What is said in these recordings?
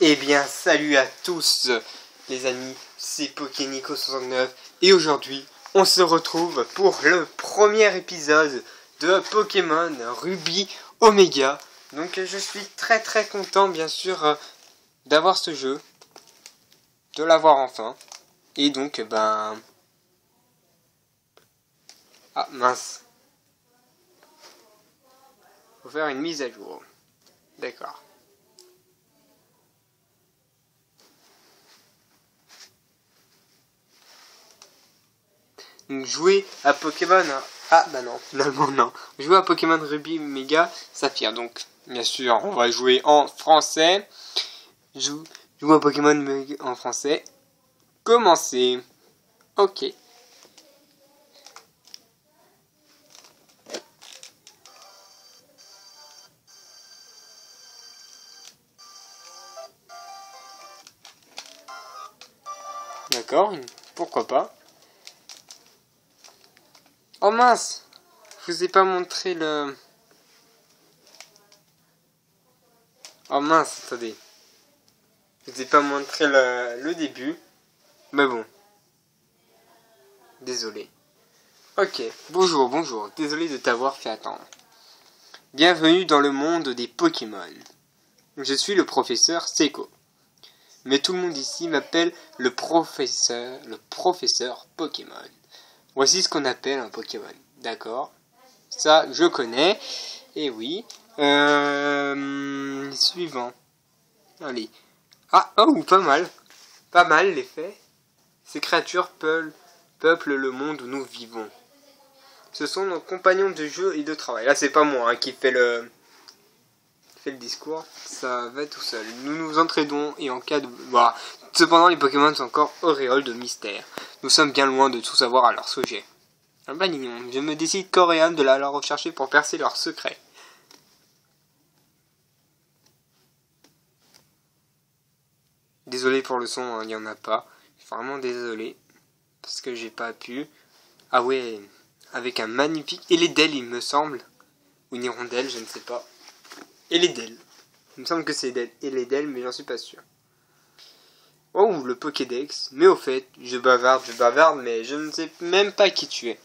Eh bien, salut à tous les amis, c'est Pokénico69 et aujourd'hui, on se retrouve pour le premier épisode de Pokémon Ruby Omega. Donc je suis très content bien sûr d'avoir ce jeu, de l'avoir enfin. Et donc ah mince, faut faire une mise à jour. D'accord. Donc jouer à Pokémon... Ah bah non, finalement non. Jouer à Pokémon Ruby Omega Saphir. Donc bien sûr, on va jouer en français. Jouer à Pokémon en français. Commencer. Ok. D'accord, pourquoi pas. Oh mince, je vous ai pas montré le... Oh mince, attendez. Je vous ai pas montré le début. Mais bon. Désolé. Ok, bonjour. Désolé de t'avoir fait attendre. Bienvenue dans le monde des Pokémon. Je suis le professeur Seiko. Mais tout le monde ici m'appelle le professeur Pokémon. Voici ce qu'on appelle un Pokémon. D'accord. Ça, je connais. Et oui. Suivant. Allez. Ah, oh, pas mal. Pas mal, l'effet. Ces créatures peuplent le monde où nous vivons. Ce sont nos compagnons de jeu et de travail. Là, c'est pas moi qui fait le discours. Ça va tout seul. Nous nous entraidons et en cas de... Voilà. Cependant, les Pokémon sont encore auréoles de mystère. Nous sommes bien loin de tout savoir à leur sujet. Ah bah non, je me décide corps et âme de la rechercher pour percer leurs secrets. Désolé pour le son, il n'y en a pas. Je suis vraiment désolé. Parce que j'ai pas pu. Ah ouais, avec un magnifique... Eledel, il me semble. Ou une hirondelle, je ne sais pas. Eledel. Il me semble que c'est Eledel, mais j'en suis pas sûr. Oh, le Pokédex. Mais au fait, je bavarde, mais je ne sais même pas qui tu es.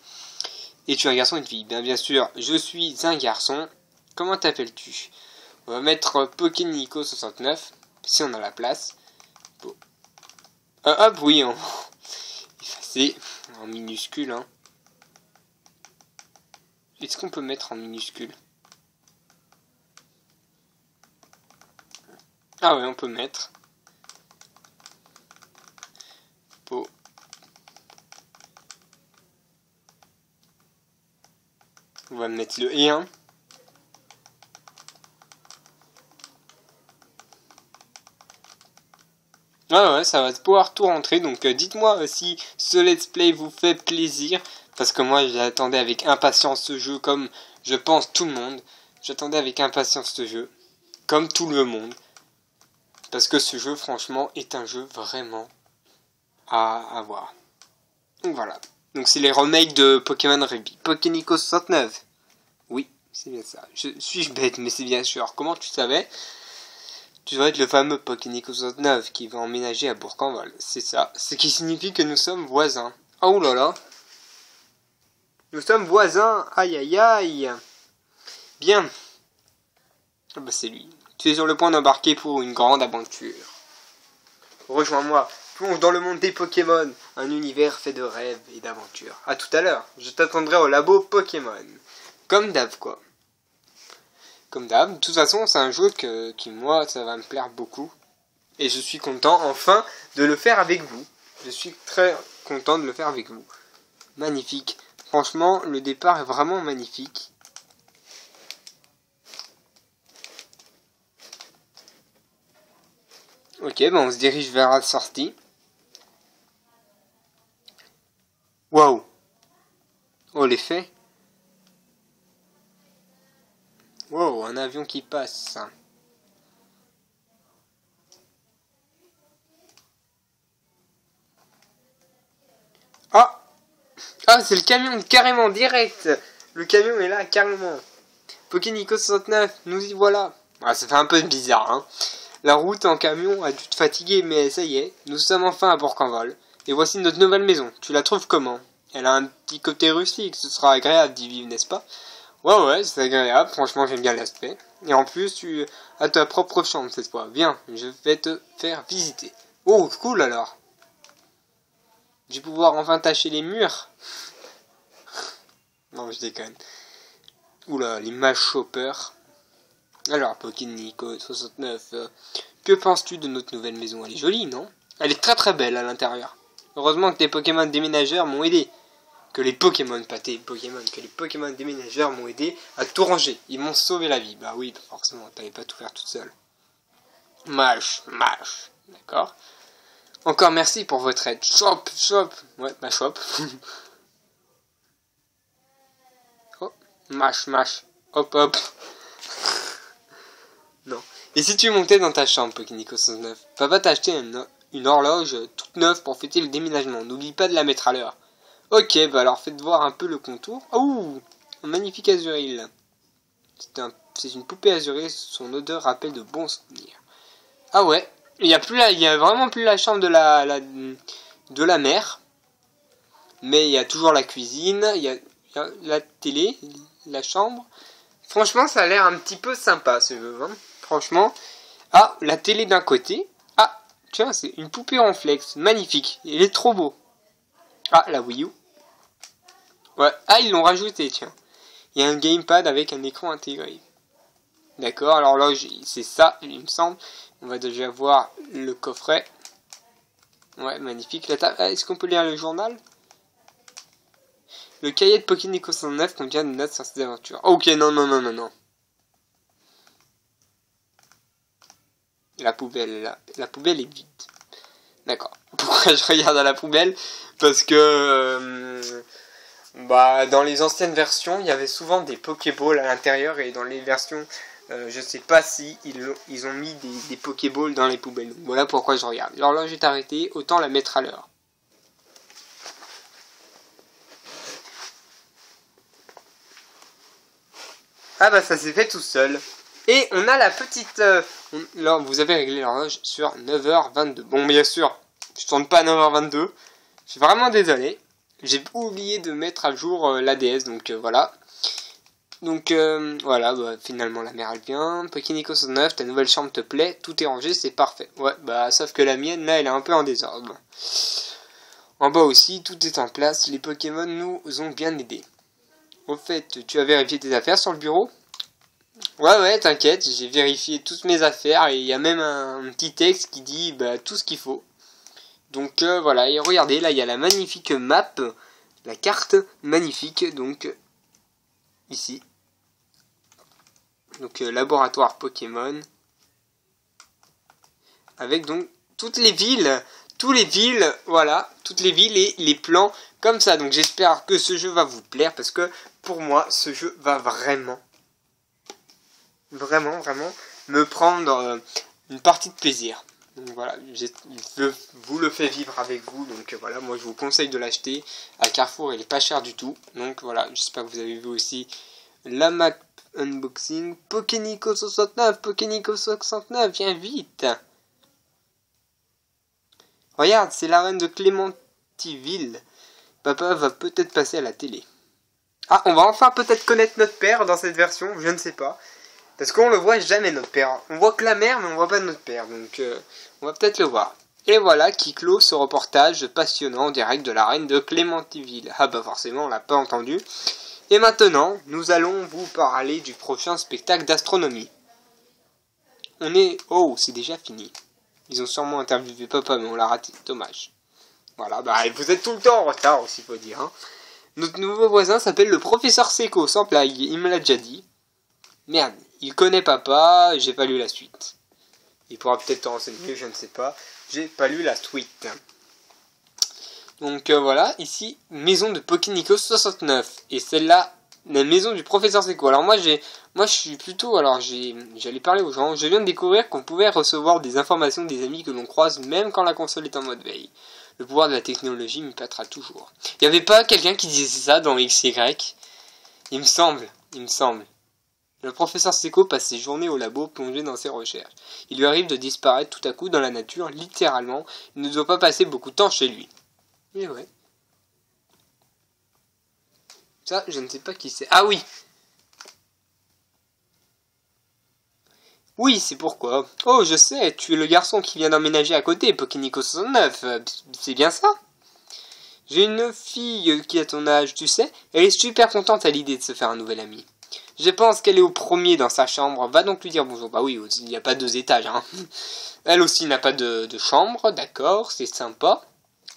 Et tu es un garçon ou une fille? Bien sûr, je suis un garçon. Comment t'appelles-tu? On va mettre Pokénico69, si on a la place. Bon. Hop, oui, effacé en minuscule. Hein. Est-ce qu'on peut mettre en minuscule? Ah ouais, on peut mettre. Bon. On va mettre le E1. Ouais, ça va pouvoir tout rentrer. Donc dites-moi si ce let's play vous fait plaisir. Parce que moi j'attendais avec impatience ce jeu comme je pense tout le monde. J'attendais avec impatience ce jeu. Comme tout le monde. Parce que ce jeu franchement est un jeu vraiment à avoir. Donc voilà. Donc c'est les remakes de Pokémon Ruby. Pokénico 69. Oui, c'est bien ça. Suis-je bête, mais c'est bien sûr. Comment tu savais? Tu dois être le fameux Pokénico 69 qui va emménager à Bourg-en-Val. C'est ça. Ce qui signifie que nous sommes voisins. Oh là là. Nous sommes voisins. Aïe aïe aïe. Bien. Ah bah c'est lui. Tu es sur le point d'embarquer pour une grande aventure. Rejoins-moi. Plonge dans le monde des Pokémon. Un univers fait de rêves et d'aventures. À tout à l'heure. Je t'attendrai au labo Pokémon. Comme d'hab quoi. Comme d'hab, de toute façon c'est un jeu qui moi ça va me plaire beaucoup. Et je suis content enfin de le faire avec vous. Je suis très content de le faire avec vous. Magnifique. Franchement le départ est vraiment magnifique. Ok, on se dirige vers la sortie. Waouh. Oh l'effet. Wow, un avion qui passe. Ah, c'est le camion, carrément, direct. Le camion est là, carrément. Pokénico 69, nous y voilà. Ah, ça fait un peu bizarre, hein. La route en camion a dû te fatiguer, mais ça y est, nous sommes enfin à Bourg-en-Val. Et voici notre nouvelle maison. Tu la trouves comment? Elle a un petit côté rustique, ce sera agréable d'y vivre, n'est-ce pas? Ouais, c'est agréable, franchement j'aime bien l'aspect. Et en plus, tu as ta propre chambre cette fois. Viens, je vais te faire visiter. Oh, cool alors. Je vais pouvoir enfin tâcher les murs. Non, je déconne. Oula, l'image chopper. Alors, Pokinico69, que penses-tu de notre nouvelle maison? Elle est jolie, non? Elle est très très belle à l'intérieur. Heureusement que tes Pokémon déménageurs m'ont aidé. Que les Pokémon, pas tes Pokémon, que les Pokémon déménageurs m'ont aidé à tout ranger. Ils m'ont sauvé la vie. Bah oui, forcément, t'avais pas tout faire toute seule. Mâche. D'accord. Encore merci pour votre aide. Shop. Ouais, ma shop. Oh, mâche. Hop. Non. Et si tu montais dans ta chambre, Pokinico69, papa t'a acheté une horloge toute neuve pour fêter le déménagement. N'oublie pas de la mettre à l'heure. Ok, bah alors faites voir un peu le contour. Oh, un magnifique azuril. C'est une poupée azurée, son odeur rappelle de bons souvenirs. Ah ouais, il y a vraiment plus la chambre de la mère. Mais il y a toujours la cuisine, il y a la télé, la chambre. Franchement, ça a l'air un petit peu sympa ce jeu, hein. Franchement. Ah, la télé d'un côté. Ah, tiens, c'est une poupée en flex, magnifique. Il est trop beau. Ah, la Wii U. Ouais, ah, ils l'ont rajouté, tiens. Il y a un gamepad avec un écran intégré. D'accord, alors là, c'est ça, il me semble. On va déjà voir le coffret. Ouais, magnifique. Est-ce qu'on peut lire le journal? Le cahier de Pokinico 109 contient des notes sur ses aventures. Ok, non. La poubelle est vide. D'accord. Pourquoi je regarde à la poubelle? Parce que dans les anciennes versions, il y avait souvent des Pokéballs à l'intérieur, et dans les versions, je sais pas si ils ont mis des Pokéballs dans les poubelles. Donc, voilà pourquoi je regarde. L'horloge est arrêtée, autant la mettre à l'heure. Ah bah ça s'est fait tout seul. Et on a la petite... là, vous avez réglé l'horloge sur 9h22. Bon, bien sûr, je tourne pas à 9h22. Je suis vraiment désolé. J'ai oublié de mettre à jour l'ADS, donc voilà. Donc voilà, finalement la mère elle vient. Pokinico 109, ta nouvelle chambre te plaît, tout est rangé, c'est parfait. Ouais, sauf que la mienne, là, elle est un peu en désordre. En bas aussi, tout est en place, les Pokémon nous ont bien aidés. Au fait, tu as vérifié tes affaires sur le bureau? Ouais, t'inquiète, j'ai vérifié toutes mes affaires, et il y a même un petit texte qui dit tout ce qu'il faut. Donc voilà, et regardez, là il y a la magnifique map, la carte magnifique, donc ici. Donc laboratoire Pokémon. Avec donc toutes les villes, voilà, toutes les villes et les plans comme ça. Donc j'espère que ce jeu va vous plaire, parce que pour moi ce jeu va vraiment me prendre une partie de plaisir. Donc voilà, je vous le fais vivre avec vous. Donc voilà, moi je vous conseille de l'acheter. À Carrefour, il est pas cher du tout. Donc voilà, j'espère que vous avez vu aussi la map unboxing. Pokinico 69, viens vite. Regarde, c'est l'arène de Clémentiville. Papa va peut-être passer à la télé. Ah, on va enfin peut-être connaître notre père dans cette version, je ne sais pas. Parce qu'on le voit jamais, notre père. On voit que la mère, mais on voit pas notre père. Donc on va peut-être le voir. Et voilà qui clôt ce reportage passionnant en direct de l'arène de Clémentiville. Ah bah forcément, on l'a pas entendu. Et maintenant, nous allons vous parler du prochain spectacle d'astronomie. Oh, c'est déjà fini. Ils ont sûrement interviewé papa, mais on l'a raté. Dommage. Voilà, vous êtes tout le temps en retard aussi, faut dire. Hein. Notre nouveau voisin s'appelle le professeur Seco, sans blague. Il me l'a déjà dit. Merde, il connaît papa, j'ai pas lu la suite. Il pourra peut-être te renseigner, je ne sais pas. J'ai pas lu la suite. Donc voilà, ici, maison de Pokinico 69. Et celle-là, la maison du professeur Seco. Alors moi je suis plutôt, j'allais parler aux gens. Je viens de découvrir qu'on pouvait recevoir des informations des amis que l'on croise même quand la console est en mode veille. Le pouvoir de la technologie m'épatera toujours. Il n'y avait pas quelqu'un qui disait ça dans XY? Il me semble. Le professeur Seiko passe ses journées au labo plongé dans ses recherches. Il lui arrive de disparaître tout à coup dans la nature, littéralement. Il ne doit pas passer beaucoup de temps chez lui. Mais ouais. Ça, je ne sais pas qui c'est. Ah oui! Oui, c'est pourquoi. Oh, je sais, tu es le garçon qui vient d'emménager à côté, Pokénico 69. C'est bien ça? J'ai une fille qui a ton âge, tu sais. Elle est super contente à l'idée de se faire un nouvel ami. Je pense qu'elle est au premier dans sa chambre. Va donc lui dire bonjour. Bah oui, il n'y a pas 2 étages. Hein. Elle aussi n'a pas de chambre. D'accord, c'est sympa.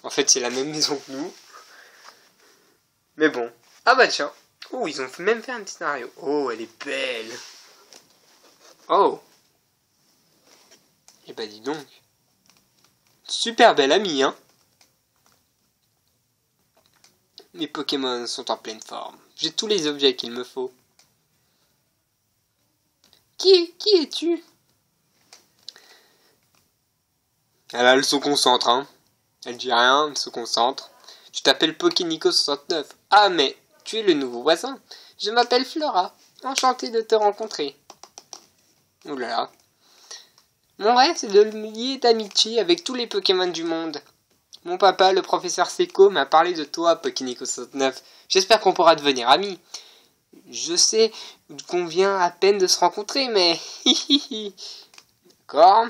En fait, c'est la même maison que nous. Mais bon. Ah bah tiens. Oh, ils ont même fait un petit scénario. Oh, elle est belle. Oh. Eh bah dis donc. Super belle amie, hein. Mes Pokémon sont en pleine forme. J'ai tous les objets qu'il me faut. Qui es-tu? Elle se concentre, hein. Elle dit rien, elle se concentre. Tu t'appelles Pokénico 69. Ah, mais tu es le nouveau voisin. Je m'appelle Flora. Enchanté de te rencontrer. Ouh là là. Mon rêve, c'est de me lier d'amitié avec tous les Pokémon du monde. Mon papa, le professeur Seiko, m'a parlé de toi, Pokénico 69. J'espère qu'on pourra devenir amis. Je sais qu'on vient à peine de se rencontrer, mais... D'accord.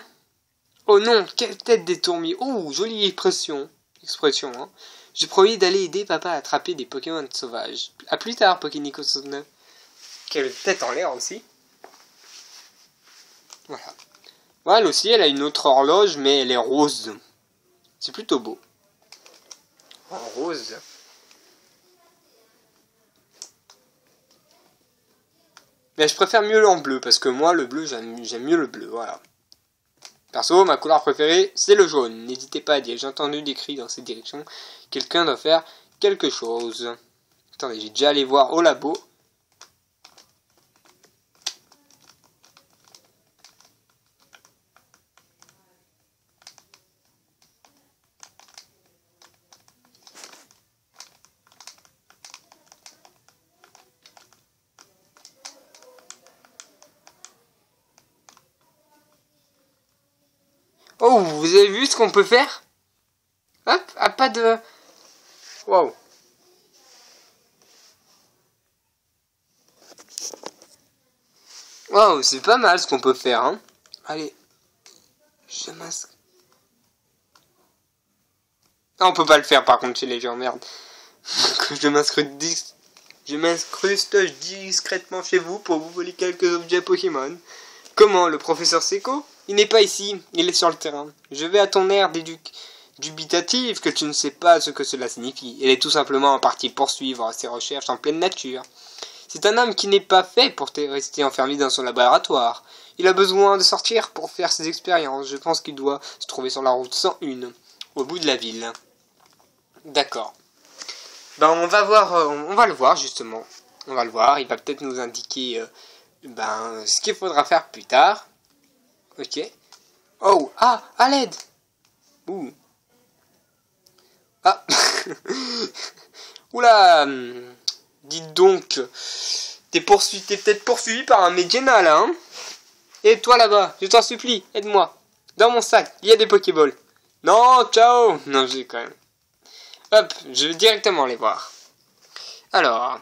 Oh non, quelle tête détournée. Oh, jolie expression. Hein. J'ai promis d'aller aider papa à attraper des Pokémon sauvages. A plus tard, Pokénico 69. Quelle tête en l'air aussi. Voilà. Bon, elle aussi, elle a une autre horloge, mais elle est rose. C'est plutôt beau. En rose. Mais je préfère mieux en bleu, parce que moi, le bleu, j'aime mieux le bleu, voilà. Perso, ma couleur préférée, c'est le jaune. N'hésitez pas à dire, j'ai entendu des cris dans cette direction. Quelqu'un doit faire quelque chose. Attendez, j'ai déjà allé voir au labo. Oh, vous avez vu ce qu'on peut faire? Hop, ah, pas de... Wow. Wow, c'est pas mal ce qu'on peut faire, hein. Allez. Je m'inscris. Ah, on peut pas le faire par contre chez les gens, merde. Je m'incruste discrètement chez vous pour vous voler quelques objets Pokémon. Comment, le professeur Seiko? Il n'est pas ici, il est sur le terrain. Je vais à ton air dubitatif que tu ne sais pas ce que cela signifie. Il est tout simplement parti poursuivre ses recherches en pleine nature. C'est un homme qui n'est pas fait pour rester enfermé dans son laboratoire. Il a besoin de sortir pour faire ses expériences. Je pense qu'il doit se trouver sur la route 101, au bout de la ville. D'accord. Ben on va le voir justement. On va le voir, il va peut-être nous indiquer ce qu'il faudra faire plus tard. Ok. Oh, ah, à l'aide. Ouh. Ah. Oula. Dites donc, t'es peut-être poursuivi par un Medjana là, hein? Et toi là-bas, je t'en supplie, aide-moi. Dans mon sac, il y a des Pokéballs. Non, ciao. Non, j'ai quand même. Hop, je vais directement les voir. Alors,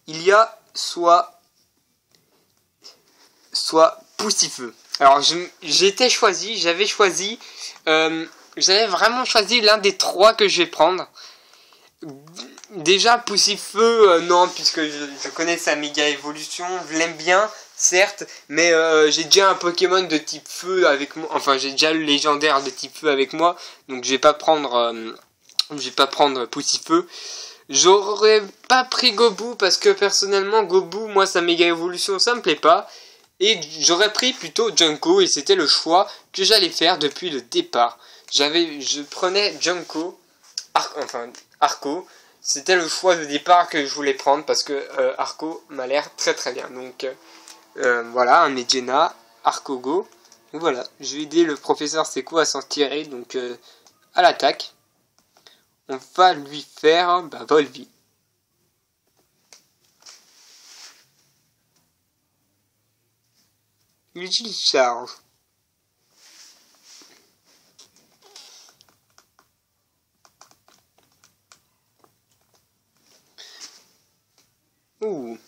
il y a soit Poussifeu. Alors, j'avais vraiment choisi l'un des 3 que je vais prendre. Déjà, Poussifeu, non, puisque je connais sa méga évolution, je l'aime bien, certes, mais j'ai déjà un Pokémon de type feu avec moi, enfin j'ai déjà le légendaire de type feu avec moi, donc je vais pas prendre Poussifeu. J'aurais pas pris Gobu parce que personnellement Gobu, moi sa méga évolution ça me plaît pas. Et j'aurais pris plutôt Junko et c'était le choix que j'allais faire depuis le départ. Je prenais Junko, Arco. C'était le choix de départ que je voulais prendre parce que Arco m'a l'air très très bien. Donc voilà, un Medjana, Arco Go. Donc voilà, je vais aider le professeur Seiko à s'en tirer. Donc à l'attaque. On va lui faire Volvi. Il utilise charge. Ouh.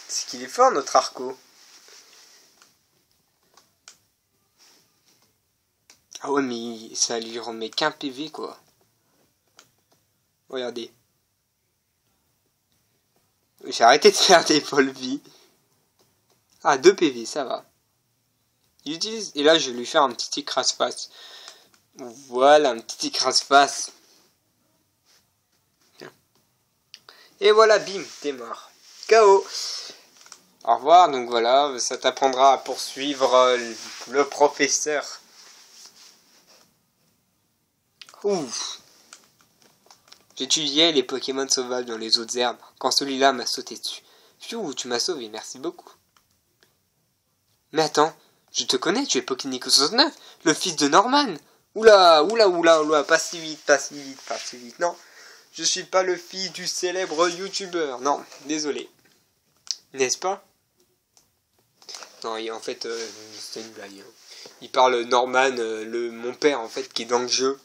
C'est qu'il est fort notre Arco. Ah ouais mais ça lui remet qu'un PV quoi. Regardez. J'ai arrêté de faire des folles vies. Ah 2 PV ça va. Il utilise. Et là je vais lui faire un petit écrase-face. Voilà un petit écrase-face. Et voilà bim t'es mort. KO. Au revoir, donc voilà, ça t'apprendra à poursuivre le professeur. Ouf. J'étudiais les Pokémon sauvages dans les autres herbes, quand celui-là m'a sauté dessus. Pfiou, tu m'as sauvé, merci beaucoup. Mais attends, je te connais, tu es Pokénico 69, le fils de Norman. Oula, pas si vite, non. Je suis pas le fils du célèbre youtubeur, non, désolé. N'est-ce pas? Non, en fait, c'est une blague. Il parle Norman, mon père, en fait, qui est dans le jeu.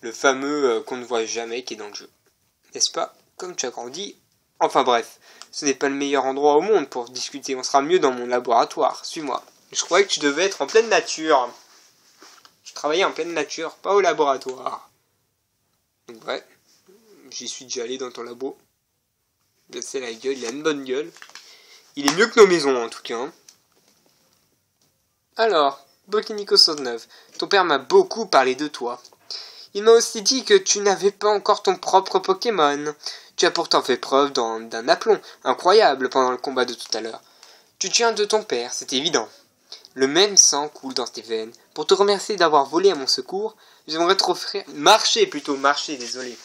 Le fameux qu'on ne voit jamais, qui est dans le jeu. N'est-ce pas? Comme tu as grandi. Enfin bref, ce n'est pas le meilleur endroit au monde pour discuter. On sera mieux dans mon laboratoire. Suis-moi. Je croyais que tu devais être en pleine nature. Je travaillais en pleine nature, pas au laboratoire. Donc ouais, j'y suis déjà allé dans ton labo. Je sais la gueule, il a une bonne gueule. Il est mieux que nos maisons, en tout cas. Hein. Alors, Pokénico 69, ton père m'a beaucoup parlé de toi. Il m'a aussi dit que tu n'avais pas encore ton propre Pokémon. Tu as pourtant fait preuve d'un aplomb incroyable pendant le combat de tout à l'heure. Tu tiens de ton père, c'est évident. Le même sang coule dans tes veines. Pour te remercier d'avoir volé à mon secours, j'aimerais t'offrir... Marcher, désolé.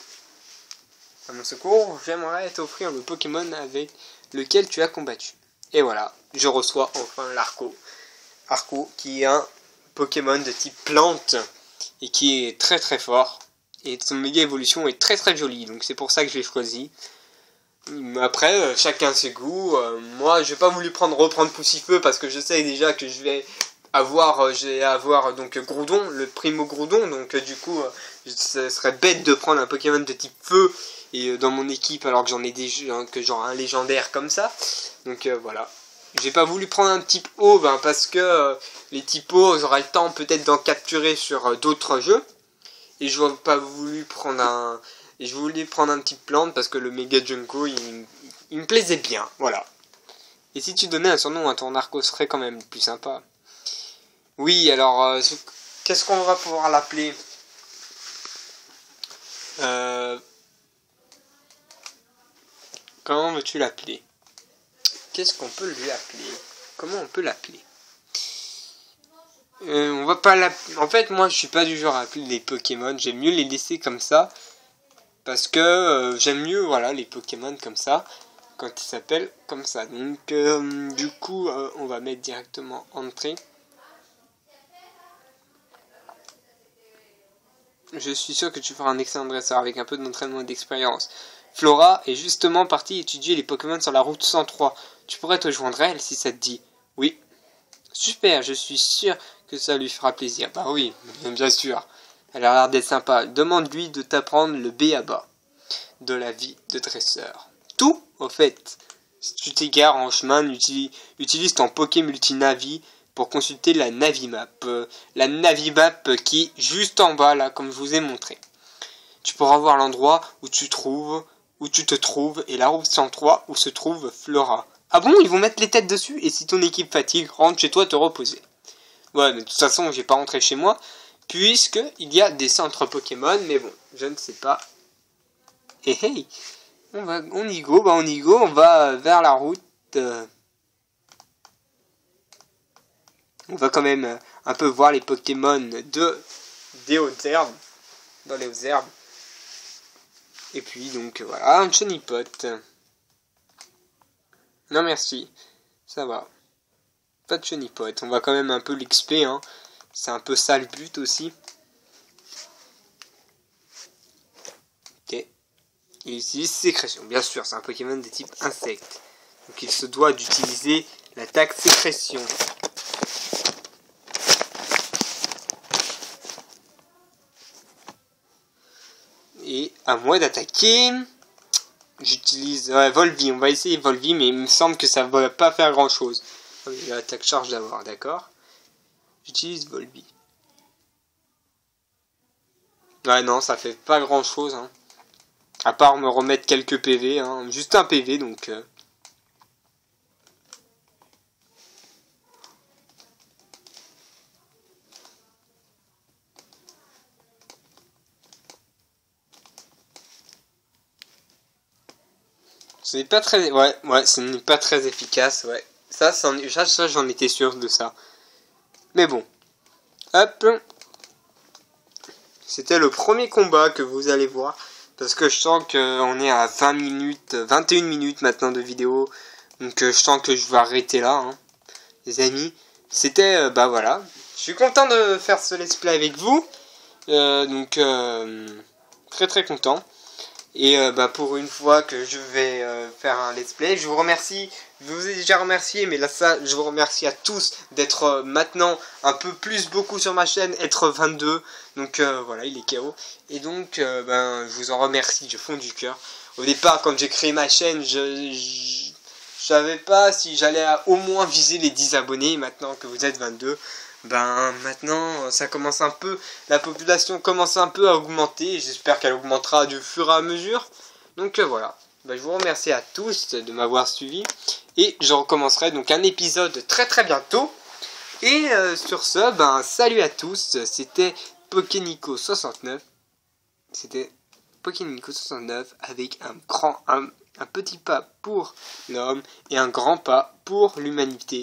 À mon secours, j'aimerais t'offrir le Pokémon avec lequel tu as combattu. Et voilà, je reçois enfin l'Arco. Arco, qui est un Pokémon de type plante et qui est très très fort. Et son méga évolution est très très jolie, donc c'est pour ça que je l'ai choisi. Après, chacun ses goûts. Moi, je n'ai pas voulu reprendre Poussifeu parce que je sais déjà que je vais avoir donc Groudon, le Primo Groudon. Donc du coup, ce serait bête de prendre un Pokémon de type feu et dans mon équipe alors que j'en ai déjà genre un légendaire comme ça. Donc voilà. J'ai pas voulu prendre un type eau parce que les types eau, j'aurai le temps peut-être d'en capturer sur d'autres jeux. Et je n'ai pas voulu prendre un... Et je voulais prendre un type plante parce que le Mega Junko, il me plaisait bien. Voilà. Et si tu donnais un surnom à ton Arco, ce serait quand même plus sympa. Oui, alors, qu'est-ce qu'on va pouvoir l'appeler Comment veux-tu l'appeler? Qu'est-ce qu'on peut lui appeler? Comment on peut l'appeler? On va pas l'appeler... En fait, moi, je suis pas du genre à appeler les Pokémon. J'aime mieux les laisser comme ça. Parce que j'aime mieux, voilà, les Pokémon comme ça. Quand ils s'appellent comme ça. Donc, du coup, on va mettre directement entrée. Je suis sûr que tu feras un excellent dresseur avec un peu d'entraînement et d'expérience. Flora est justement partie étudier les Pokémon sur la route 103. Tu pourrais te joindre à elle si ça te dit. Oui. Super, je suis sûr que ça lui fera plaisir. Bah oui, bien sûr. Elle a l'air d'être sympa. Demande-lui de t'apprendre le B.A.B.A. de la vie de dresseur. Tout, au fait. Si tu t'égares en chemin, utilise ton Poké Multinavi pour consulter la Navimap. La Navimap qui est juste en bas, là, comme je vous ai montré. Tu pourras voir l'endroit où tu te trouves, et la route 103 où se trouve Flora. Ah bon, ils vont mettre les têtes dessus, et si ton équipe fatigue, rentre chez toi te reposer. Ouais, mais de toute façon, je vais pas rentrer chez moi, puisque il y a des centres Pokémon, mais bon, je ne sais pas. Hey, hey, on y go, on va vers la route. On va quand même un peu voir les Pokémon des hautes herbes, dans les hautes herbes. Et puis donc voilà, un Chenipote. Non merci, ça va. Pas de Chenipote, on va quand même un peu l'XP, hein. C'est un peu ça le but aussi. Ok. Il utilise sécrétion, bien sûr, c'est un Pokémon de type insecte. Donc il se doit d'utiliser L'attaque sécrétion. Et à moi d'attaquer. J'utilise Volvi, on va essayer Volvi, mais il me semble que ça va pas faire grand chose. L'attaque charge d'abord, d'accord. J'utilise Volvi. Ouais, non, ça fait pas grand chose. Hein. À part me remettre quelques PV, hein. Juste un PV, donc... Ce n'est pas très... Ouais, ce n'est pas très efficace, ouais. Ça j'en étais sûr de ça. Mais bon. Hop. C'était le premier combat que vous allez voir. Parce que je sens qu'on est à 20 minutes, 21 minutes maintenant de vidéo. Donc je sens que je vais arrêter là, hein, les amis. C'était, bah voilà. Je suis content de faire ce let's play avec vous. Très très content. Et bah pour une fois que je vais faire un let's play, je vous remercie. Je vous ai déjà remercié, mais là ça, je vous remercie à tous d'être maintenant un peu plus beaucoup sur ma chaîne, être 22. Donc voilà, il est KO. Et donc ben je vous en remercie du fond du cœur. Au départ, quand j'ai créé ma chaîne, je savais pas si j'allais au moins viser les 10 abonnés. Maintenant que vous êtes 22, ben maintenant ça commence un peu, la population commence un peu à augmenter. J'espère qu'elle augmentera du fur et à mesure. Donc voilà, ben, je vous remercie à tous de m'avoir suivi. Et je recommencerai donc un épisode très très bientôt. Et sur ce, ben salut à tous. C'était Pokénico69. C'était Pokénico69 avec un petit pas pour l'homme et un grand pas pour l'humanité.